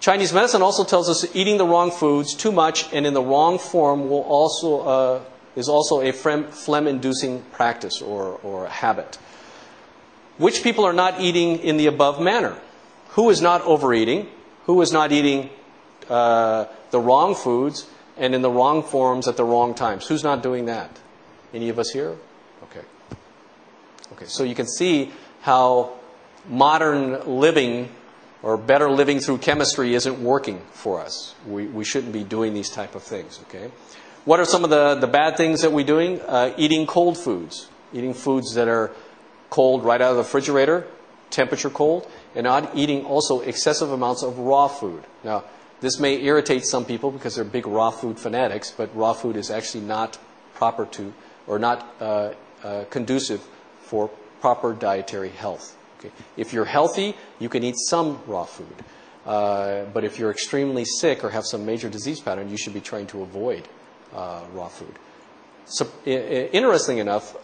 Chinese medicine also tells us eating the wrong foods too much and in the wrong form is also a phlegm-inducing practice or a habit. Which people are not eating in the above manner? Who is not overeating? Who is not eating the wrong foods and in the wrong forms at the wrong times? Who's not doing that? Any of us here? Okay. Okay, so you can see how modern living or better living through chemistry isn't working for us. We shouldn't be doing these type of things, okay? What are some of the bad things that we're doing? Eating cold foods. Eating foods that are cold right out of the refrigerator, temperature cold, and not eating also excessive amounts of raw food. Now, this may irritate some people because they're big raw food fanatics, but raw food is actually not proper to, or not conducive for proper dietary health. Okay. If you're healthy, you can eat some raw food. But if you're extremely sick or have some major disease pattern, you should be trying to avoid raw food. So, interestingly enough,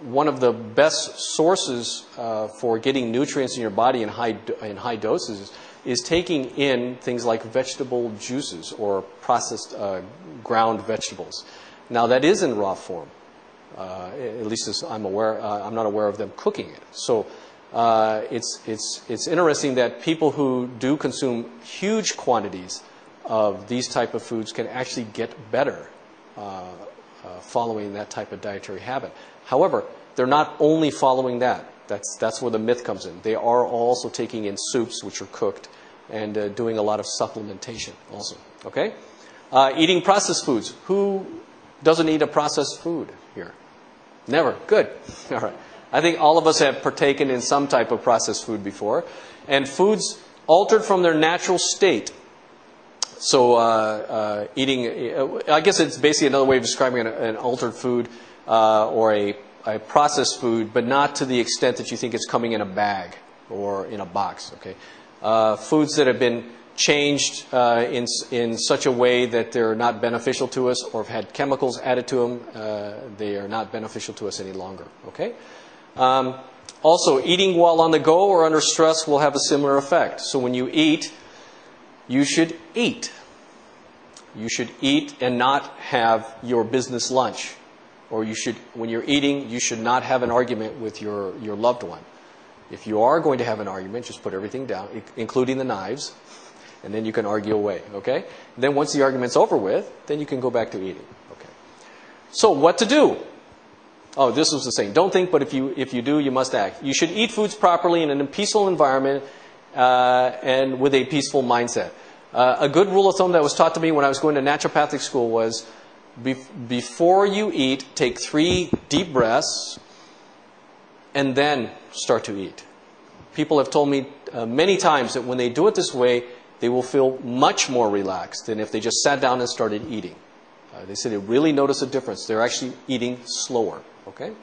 one of the best sources for getting nutrients in your body in high doses is taking in things like vegetable juices or processed ground vegetables. Now that is in raw form, at least as I'm aware. I'm not aware of them cooking it. So it's interesting that people who do consume huge quantities of these type of foods can actually get better following that type of dietary habit. However, they're not only following that. That's where the myth comes in. They are also taking in soups, which are cooked, and doing a lot of supplementation also. Okay? Eating processed foods. Who doesn't eat a processed food here? Never. Good. All right. I think all of us have partaken in some type of processed food before. And foods altered from their natural state. So eating, I guess it's basically another way of describing an altered food or a processed food, but not to the extent that you think it's coming in a bag or in a box. Okay, foods that have been changed in such a way that they're not beneficial to us, or have had chemicals added to them, they are not beneficial to us any longer. Okay. Also, eating while on the go or under stress will have a similar effect. So when you eat, you should eat. You should eat and not have your business lunch. Or you should, when you're eating, you should not have an argument with your loved one. If you are going to have an argument, just put everything down, including the knives, and then you can argue away, okay? And then once the argument's over with, then you can go back to eating, okay? So what to do? Oh, this was the same. Don't think, but if you do, you must act. You should eat foods properly in a peaceful environment and with a peaceful mindset. A good rule of thumb that was taught to me when I was going to naturopathic school was, before you eat, take 3 deep breaths and then start to eat. People have told me many times that when they do it this way, they will feel much more relaxed than if they just sat down and started eating. They said they really notice a difference. They're actually eating slower. Okay?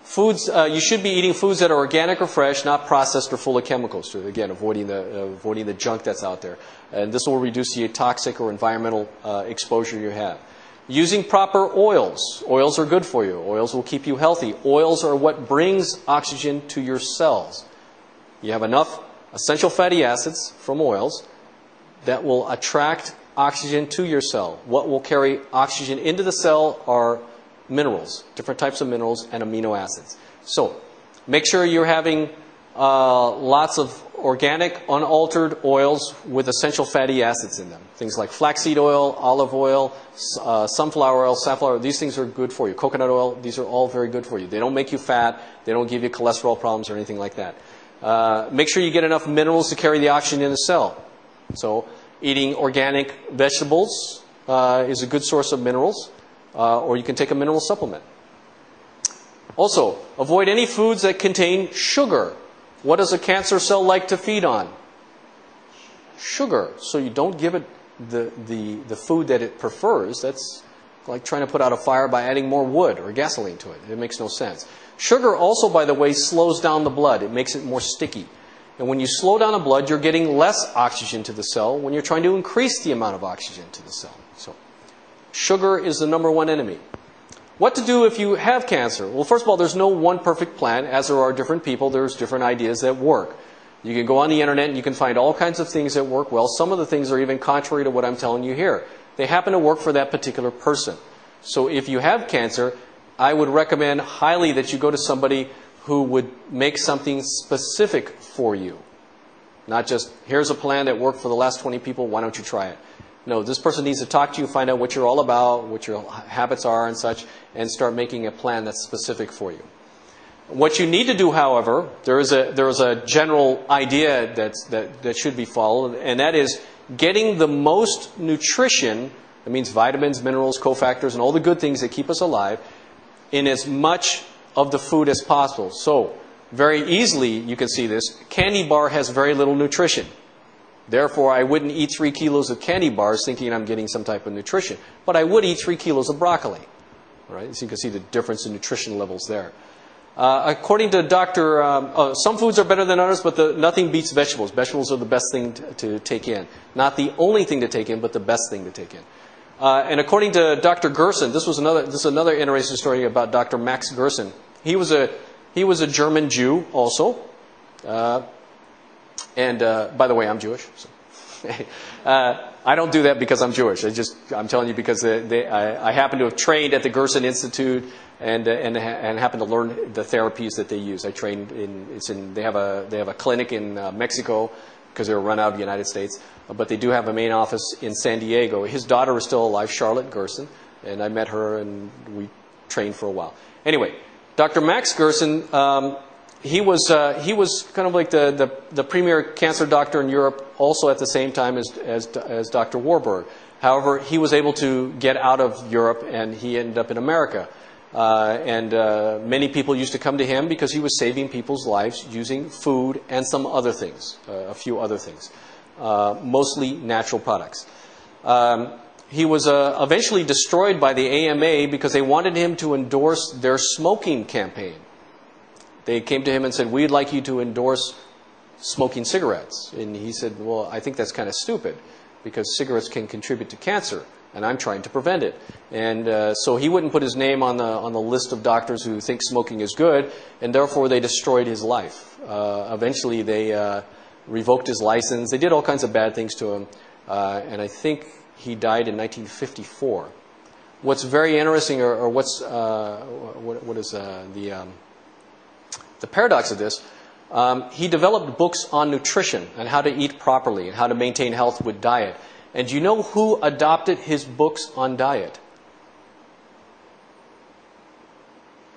Foods, you should be eating foods that are organic or fresh, not processed or full of chemicals. So again, avoiding the junk that's out there. And this will reduce the toxic or environmental exposure you have. Using proper oils. Oils are good for you. Oils will keep you healthy. Oils are what brings oxygen to your cells. You have enough essential fatty acids from oils that will attract oxygen to your cell. What will carry oxygen into the cell are minerals, different types of minerals and amino acids. So make sure you're having lots of organic, unaltered oils with essential fatty acids in them. Things like flaxseed oil, olive oil, sunflower oil, safflower oil. These things are good for you. Coconut oil, these are all very good for you. They don't make you fat. They don't give you cholesterol problems or anything like that. Make sure you get enough minerals to carry the oxygen in the cell. So eating organic vegetables is a good source of minerals, or you can take a mineral supplement. Also, avoid any foods that contain sugar. What does a cancer cell like to feed on? Sugar. So you don't give it the food that it prefers. That's like trying to put out a fire by adding more wood or gasoline to it. It makes no sense. Sugar also, by the way, slows down the blood. It makes it more sticky. And when you slow down the blood, you're getting less oxygen to the cell when you're trying to increase the amount of oxygen to the cell. So sugar is the #1 enemy. What to do if you have cancer? Well, first of all, there's no one perfect plan. As there are different people, there's different ideas that work. You can go on the internet and you can find all kinds of things that work well. Some of the things are even contrary to what I'm telling you here. They happen to work for that particular person. So if you have cancer, I would recommend highly that you go to somebody who would make something specific for you. Not just, here's a plan that worked for the last 20 people, why don't you try it? No, this person needs to talk to you, find out what you're all about, what your habits are and such, and start making a plan that's specific for you. What you need to do, however, there is a general idea that should be followed, and that is getting the most nutrition, that means vitamins, minerals, cofactors, and all the good things that keep us alive, in as much of the food as possible. So, very easily, you can see this, candy bar has very little nutrition. Therefore, I wouldn't eat 3 kilos of candy bars thinking I'm getting some type of nutrition. But I would eat 3 kilos of broccoli. All right? So you can see the difference in nutrition levels there. According to some foods are better than others, but nothing beats vegetables. Vegetables are the best thing to take in. Not the only thing to take in, but the best thing to take in. And according to Dr. Gerson, this is another interesting story about Dr. Max Gerson. He was a German Jew also. And by the way, I'm Jewish. So. I don't do that because I'm Jewish. I'm telling you because I happen to have trained at the Gerson Institute and happen to learn the therapies that they use. I trained they have a clinic in Mexico because they were run out of the United States, but they do have a main office in San Diego. His daughter is still alive, Charlotte Gerson, and I met her and we trained for a while. Anyway, Dr. Max Gerson. He was kind of like the premier cancer doctor in Europe, also at the same time as Dr. Warburg. However, he was able to get out of Europe and he ended up in America. Many people used to come to him because he was saving people's lives using food and some other things, a few other things, mostly natural products. He was eventually destroyed by the AMA because they wanted him to endorse their smoking campaign. They came to him and said, we'd like you to endorse smoking cigarettes. And he said, well, I think that's kind of stupid because cigarettes can contribute to cancer and I'm trying to prevent it. And so he wouldn't put his name on the list of doctors who think smoking is good, and therefore they destroyed his life. Eventually they revoked his license. They did all kinds of bad things to him. And I think he died in 1954. What's very interesting, or what is the paradox of this, he developed books on nutrition and how to eat properly and how to maintain health with diet. And do you know who adopted his books on diet?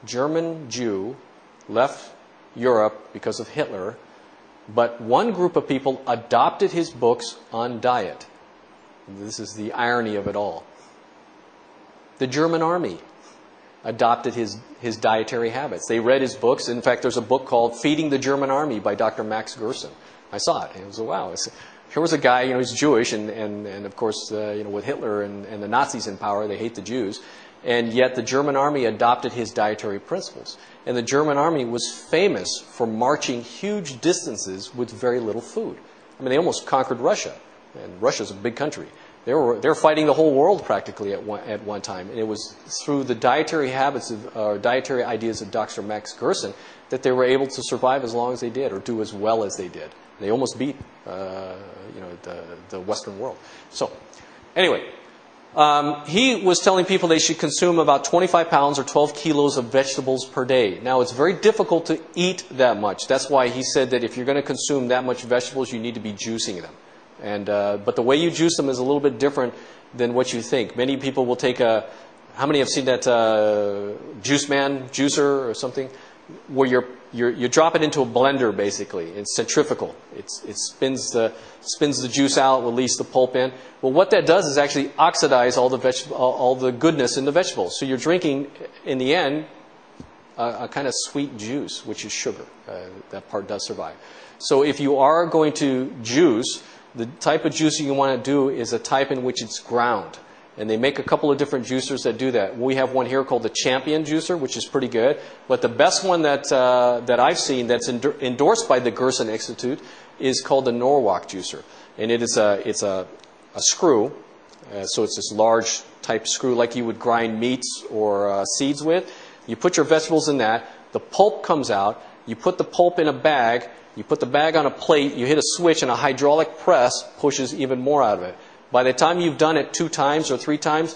German Jew, left Europe because of Hitler, but one group of people adopted his books on diet. This is the irony of it all. The German army adopted his dietary habits. They read his books. In fact, there's a book called Feeding the German Army by Dr. Max Gerson. I saw it. And it was, wow. Here was a guy, he's Jewish, and of course, with Hitler and the Nazis in power, they hate the Jews. And yet the German army adopted his dietary principles. And the German army was famous for marching huge distances with very little food. I mean, they almost conquered Russia. And Russia's a big country. They were fighting the whole world practically at one time. And it was through the dietary habits dietary ideas of Dr. Max Gerson that they were able to survive as long as they did, or do as well as they did. They almost beat the Western world. So, anyway, he was telling people they should consume about 25 pounds or 12 kilos of vegetables per day. Now, it's very difficult to eat that much. That's why he said that if you're going to consume that much vegetables, you need to be juicing them. But the way you juice them is a little bit different than what you think. Many people will take how many have seen that Juice Man juicer or something, where you drop it into a blender basically. It's centrifugal. It spins the juice out, release the pulp in. Well, what that does is actually oxidize all the goodness in the vegetables. So you're drinking, in the end, a kind of sweet juice, which is sugar. That part does survive. So if you are going to juice, the type of juicing you want to do is a type in which it's ground. And they make a couple of different juicers that do that. We have one here called the Champion juicer, which is pretty good. But the best one that I've seen that's endorsed by the Gerson Institute is called the Norwalk juicer. And it's a screw. So it's this large type screw like you would grind meats or seeds with. You put your vegetables in that. The pulp comes out. You put the pulp in a bag. You put the bag on a plate, you hit a switch, and a hydraulic press pushes even more out of it. By the time you've done it 2 times or 3 times,